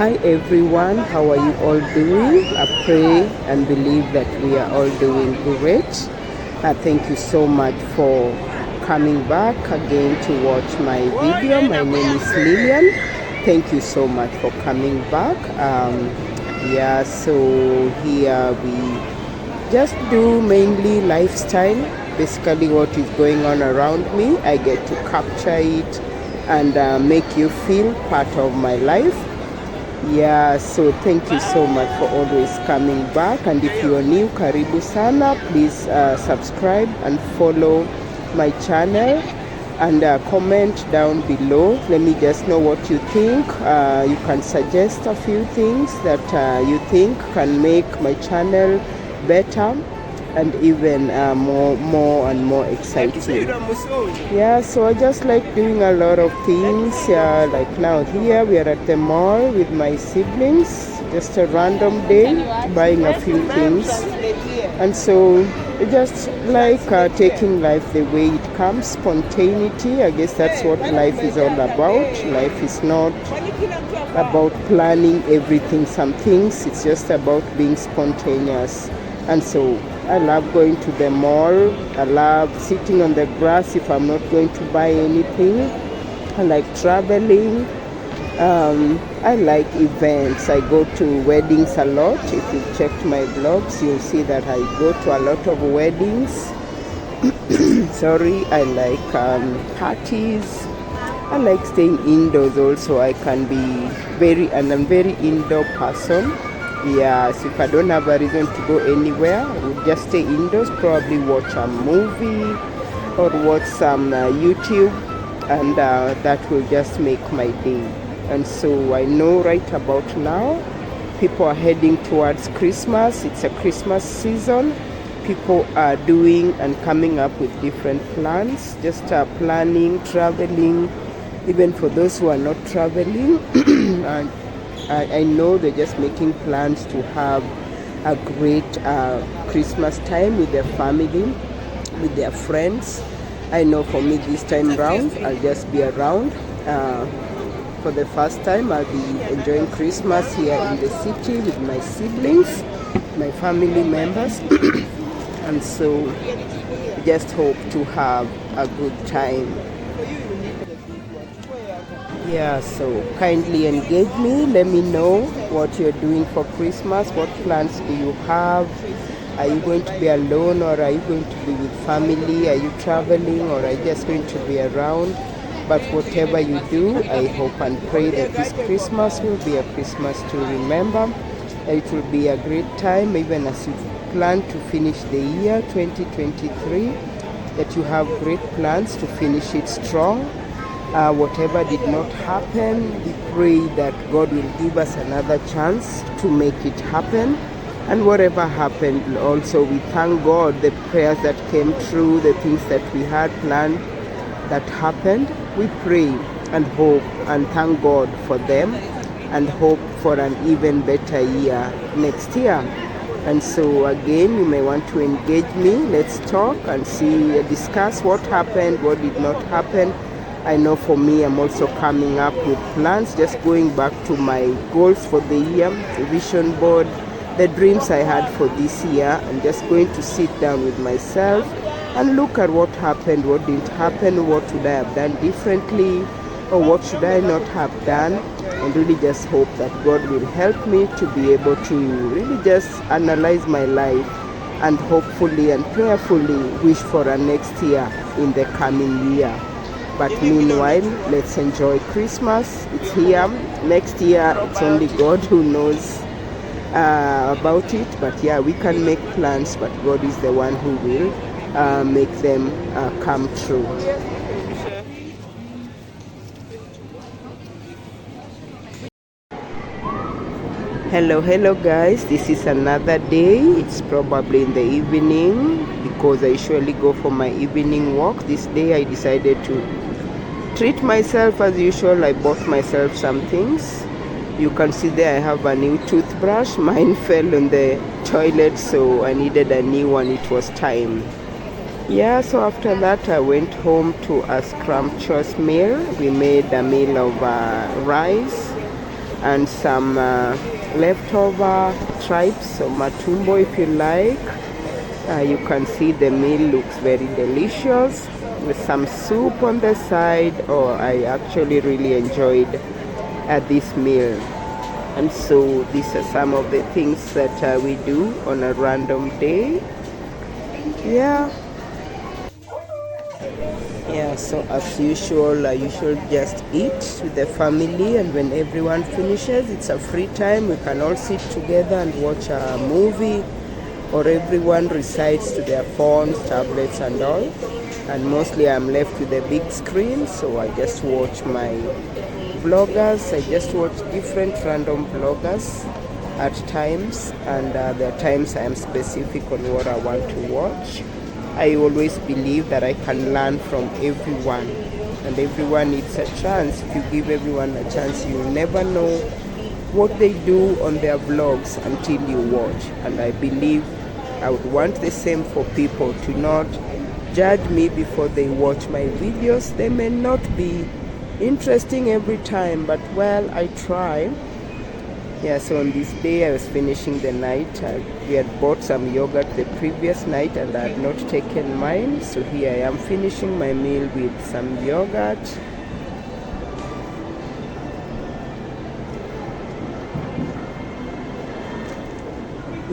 Hi everyone, how are you all doing? I pray and believe that we are all doing great. Thank you so much for coming back again to watch my video. My name is Lillian. Thank you so much for coming back. So here we just do mainly lifestyle, basically what is going on around me. I get to capture it and make you feel part of my life. So thank you so much for always coming back, and if you are new, karibu sana. Please subscribe and follow my channel and comment down below. Let me just know what you think. You can suggest a few things that you think can make my channel better and even more and more exciting. So I just like doing a lot of things. Like now here we are at the mall with my siblings, just a random day, buying a few things. And so I just like taking life the way it comes, spontaneity. I guess that's what life is all about. Life is not about planning everything, some things, it's just about being spontaneous. And so I love going to the mall. I love sitting on the grass if I'm not going to buy anything. I like traveling. I like events. I go to weddings a lot. If you've checked my blogs, you'll see that I go to a lot of weddings. I like parties. I like staying indoors also. I'm very indoor person. So if I don't have a reason to go anywhere, I would just stay indoors, probably watch a movie or watch some YouTube, and that will just make my day. And so I know right about now, people are heading towards Christmas. It's a Christmas season. People are doing and coming up with different plans, just planning, traveling, even for those who are not traveling. And I know they're just making plans to have a great Christmas time with their family, with their friends. I know for me this time round, I'll just be around. For the first time, I'll be enjoying Christmas here in the city with my siblings, my family members. And so I just hope to have a good time. So kindly engage me. Let me know what you're doing for Christmas. What plans do you have? Are you going to be alone, or are you going to be with family? Are you traveling, or are you just going to be around? But whatever you do, I hope and pray that this Christmas will be a Christmas to remember. It will be a great time, even as you plan to finish the year 2023, that you have great plans to finish it strong. Whatever did not happen, we pray that God will give us another chance to make it happen. And whatever happened, also we thank God, the prayers that came through, the things that we had planned that happened. We pray and hope and thank God for them, and hope for an even better year next year. And so again, you may want to engage me. Let's talk and discuss what happened, what did not happen. I know for me, I'm also coming up with plans, just going back to my goals for the year, the vision board, the dreams I had for this year, and just going to sit down with myself and look at what happened, what didn't happen, what should I have done differently, or what should I not have done, and really just hope that God will help me to be able to really just analyze my life and hopefully and prayerfully wish for a next year in the coming year. But meanwhile, let's enjoy Christmas. It's here. Next year, it's only God who knows about it. But we can make plans, but God is the one who will make them come true. Hello guys, this is another day. It's probably in the evening because I usually go for my evening walk. This day I decided to treat myself as usual. I bought myself some things. You can see there I have a new toothbrush. Mine fell in the toilet, so I needed a new one. It was time. So after that I went home to a scrumptious meal. We made a meal of rice, and some leftover tripes or matumbo if you like. You can see the meal looks very delicious with some soup on the side. Oh, I actually really enjoyed this meal. And so these are some of the things that we do on a random day. Yeah, so as usual, you should just eat with the family, and when everyone finishes, it's a free time. We can all sit together and watch a movie, or everyone recites to their phones, tablets and all. And mostly I'm left with a big screen, so I just watch my vloggers. I just watch different random vloggers at times, and there are times I am specific on what I want to watch. I always believe that I can learn from everyone, and everyone needs a chance. If you give everyone a chance, you'll never know what they do on their vlogs until you watch. And I believe I would want the same for people, to not judge me before they watch my videos. They may not be interesting every time, but well, I try. Yeah, so on this day I was finishing the night. We had bought some yogurt the previous night and I had not taken mine, so here I am finishing my meal with some yogurt.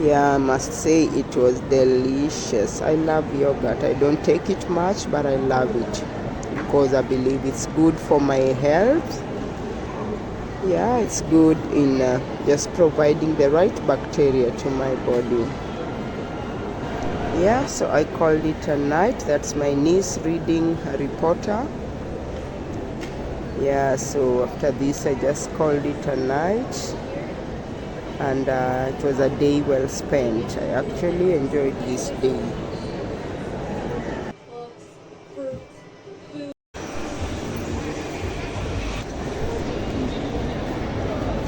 Yeah, I must say it was delicious. I love yogurt. I don't take it much, but I love it because I believe it's good for my health. Yeah, it's good in just providing the right bacteria to my body. Yeah, so I called it a night. That's my niece reading Harry Potter. Yeah, so after this I just called it a night, and it was a day well spent. I actually enjoyed this day.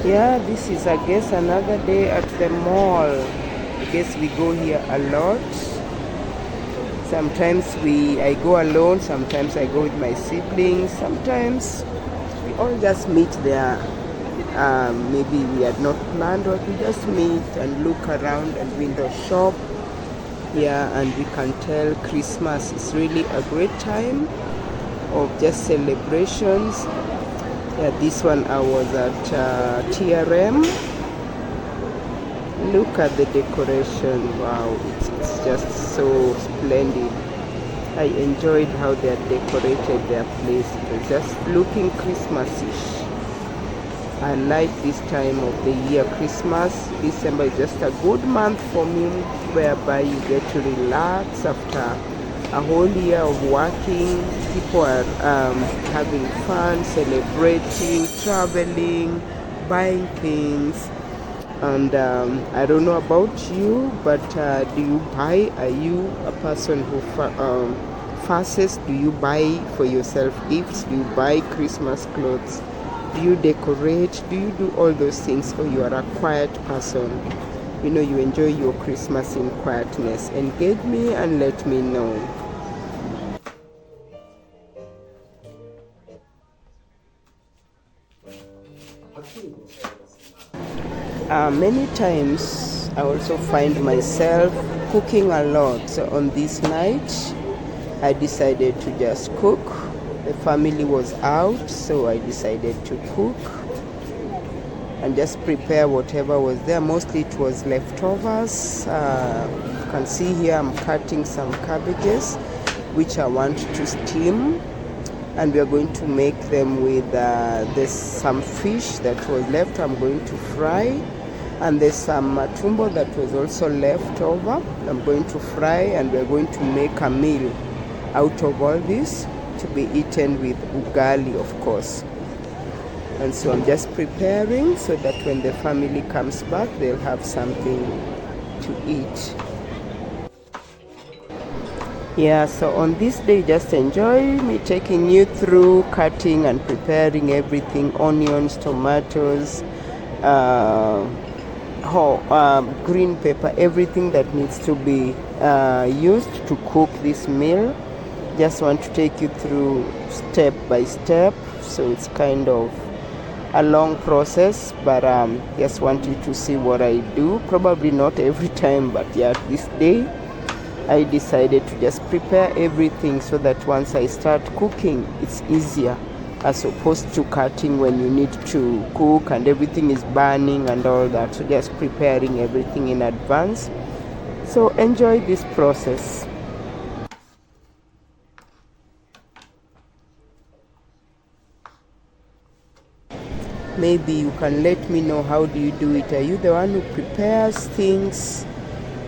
Yeah, this is, I guess, another day at the mall. I guess we go here a lot. Sometimes I go alone, sometimes I go with my siblings, sometimes we all just meet there. Maybe we had not planned, or we just meet and look around and window shop. Yeah, and we can tell Christmas is really a great time of just celebrations. Yeah, this one I was at TRM. Look at the decoration. Wow, it's just so splendid. I enjoyed how they had decorated their place. It was just looking Christmas-ish. I like this time of the year. Christmas, December is just a good month for me, whereby you get to relax after a whole year of working. People are having fun, celebrating, traveling, buying things. And I don't know about you, but do you buy? Are you a person who fuses? Do you buy for yourself gifts? Do you buy Christmas clothes? Do you decorate? Do you do all those things, or you are a quiet person? You know, you enjoy your Christmas in quietness. Engage me and let me know. Many times I also find myself cooking a lot. So on this night I decided to just cook. The family was out, so I decided to cook and just prepare whatever was there. Mostly it was leftovers. You can see here I'm cutting some cabbages which I want to steam, and we are going to make them with there's some fish that was left. I'm going to fry, and there's some matumbo that was also left over. I'm going to fry, and we're going to make a meal out of all this to be eaten with ugali, of course. And so I'm just preparing so that when the family comes back, they'll have something to eat. Yeah, so on this day, just enjoy me taking you through cutting and preparing everything: onions, tomatoes, green pepper, everything that needs to be used to cook this meal. Just want to take you through step by step, so it's kind of a long process, but just want you to see what I do. Probably not every time, but yeah, this day I decided to just prepare everything so that once I start cooking, it's easier as opposed to cutting when you need to cook and everything is burning and all that. So just preparing everything in advance. So enjoy this process. Maybe you can let me know, how do you do it? Are you the one who prepares things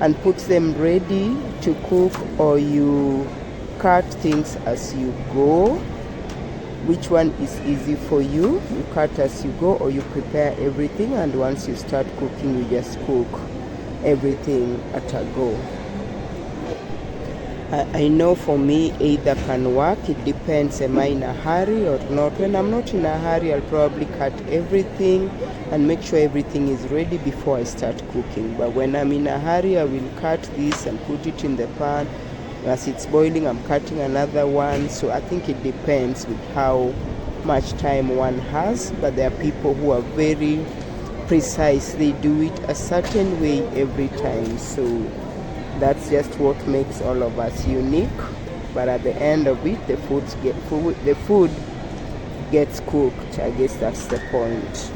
and puts them ready to cook, or you cut things as you go? Which one is easy for you? You cut as you go, or you prepare everything and once you start cooking you just cook everything at a go? I know for me either can work. It depends, am I in a hurry or not. When I'm not in a hurry, I'll probably cut everything and make sure everything is ready before I start cooking. But when I'm in a hurry, I will cut this and put it in the pan. As it's boiling, I'm cutting another one. So I think it depends with how much time one has. But there are people who are very precise. They do it a certain way every time. So that's just what makes all of us unique. But at the end of it, the food gets cooked. I guess that's the point.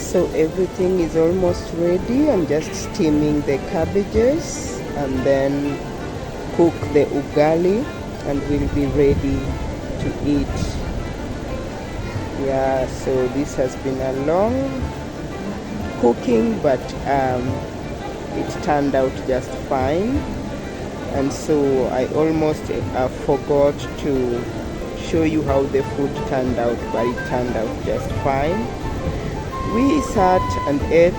So everything is almost ready. I'm just steaming the cabbages and then cook the ugali and we'll be ready to eat. Yeah, so this has been a long cooking, but it turned out just fine. And so I almost forgot to show you how the food turned out, but it turned out just fine. We sat and ate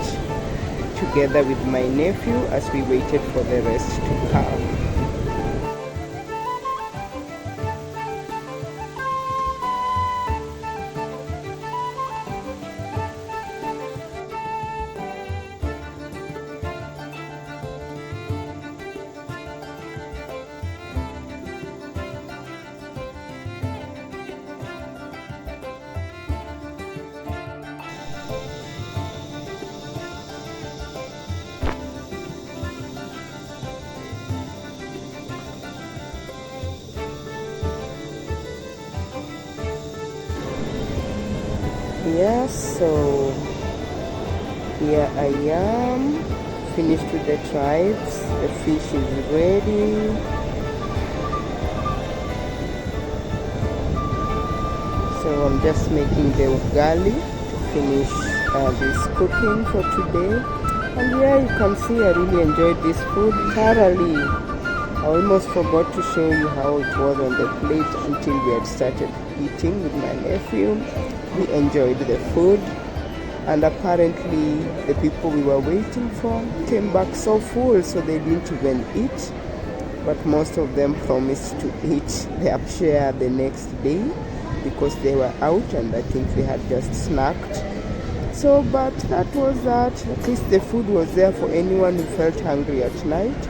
together with my nephew as we waited for the rest to come. Yes, so here I am, finished with the tribes. The fish is ready. So I'm just making the ugali to finish this cooking for today. And yeah, you can see I really enjoyed this food thoroughly. I almost forgot to show you how it was on the plate until we had started eating with my nephew. We enjoyed the food, and apparently the people we were waiting for came back so full, so they didn't even eat, but most of them promised to eat their share the next day because they were out and I think they had just snacked. So but that was that. At least the food was there for anyone who felt hungry at night.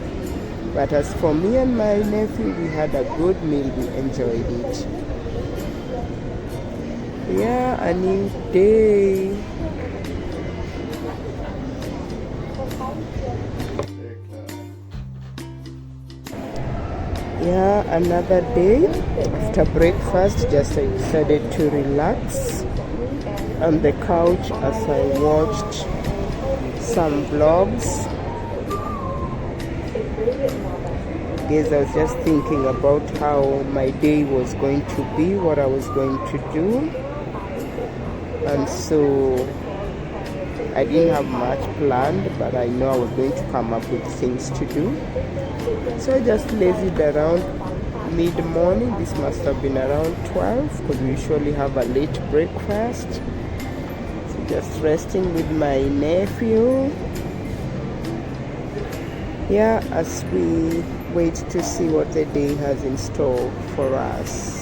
But as for me and my nephew, we had a good meal. We enjoyed it. Yeah, a new day. Yeah, another day. After breakfast, just I decided to relax on the couch as I watched some vlogs. Guess I was just thinking about how my day was going to be, what I was going to do. And so I didn't have much planned, but I know I was going to come up with things to do. So I just lazied around mid-morning. This must have been around 12 because we usually have a late breakfast. So just resting with my nephew. Yeah, as we wait to see what the day has in store for us.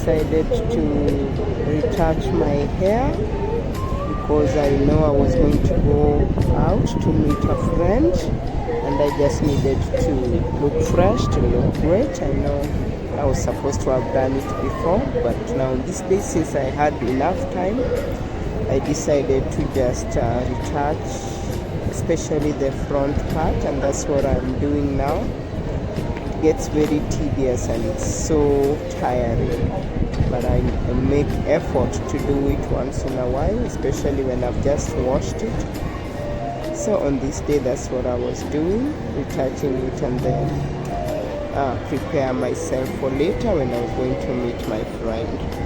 decided to retouch my hair because I know I was going to go out to meet a friend and I just needed to look fresh, to look great. I know I was supposed to have done it before, but now this day, since I had enough time, I decided to just retouch, especially the front part, and that's what I'm doing now. It gets very tedious and it's so tiring, but I make effort to do it once in a while, especially when I've just washed it. So on this day, that's what I was doing, retouching it, and then prepare myself for later when I was going to meet my friend.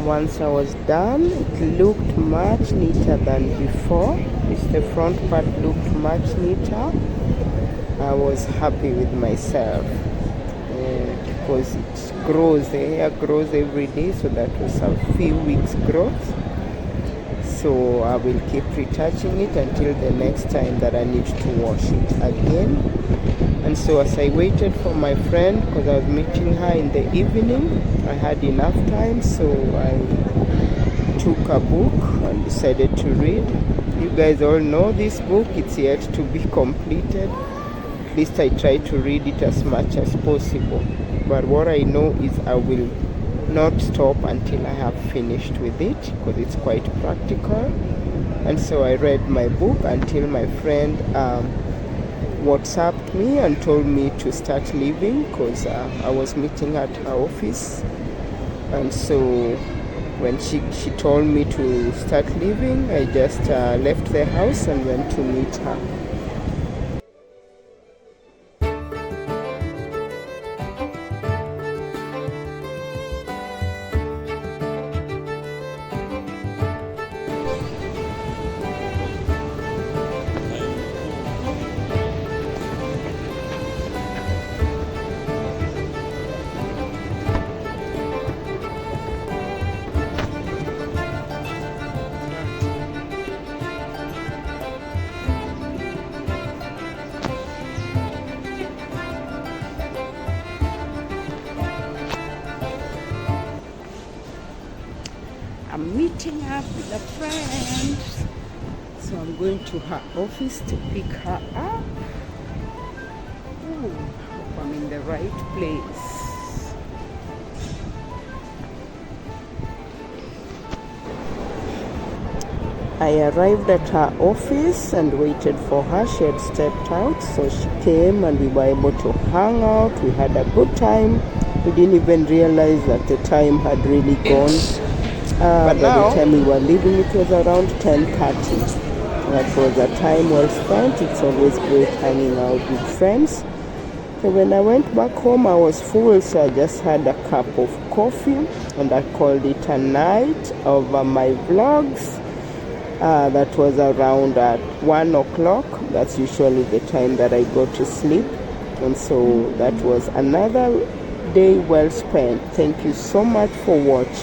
Once I was done, it looked much neater than before. The front part looked much neater. I was happy with myself because it grows, the hair grows every day, so that was a few weeks growth. So I will keep retouching it until the next time that I need to wash it again. And so as I waited for my friend, because I was meeting her in the evening, I had enough time, so I took a book and decided to read. You guys all know this book, it's yet to be completed. At least I try to read it as much as possible. But what I know is I will not stop until I have finished with it, because it's quite practical. And so I read my book until my friend WhatsApped me and told me to start leaving, because I was meeting at her office. And so when she told me to start leaving, I just left the house and went to meet her. I'm meeting up with a friend, so I'm going to her office to pick her up. Ooh, hope I'm in the right place. I arrived at her office and waited for her. She had stepped out, so she came and we were able to hang out. We had a good time. We didn't even realize that the time had really gone. By the time we were leaving, it was around 10:30. That was a time well spent. It's always great hanging out with friends. So when I went back home, I was full, so I just had a cup of coffee, and I called it a night over my vlogs. That was around at 1 o'clock. That's usually the time that I go to sleep. And so that was another day well spent. Thank you so much for watching.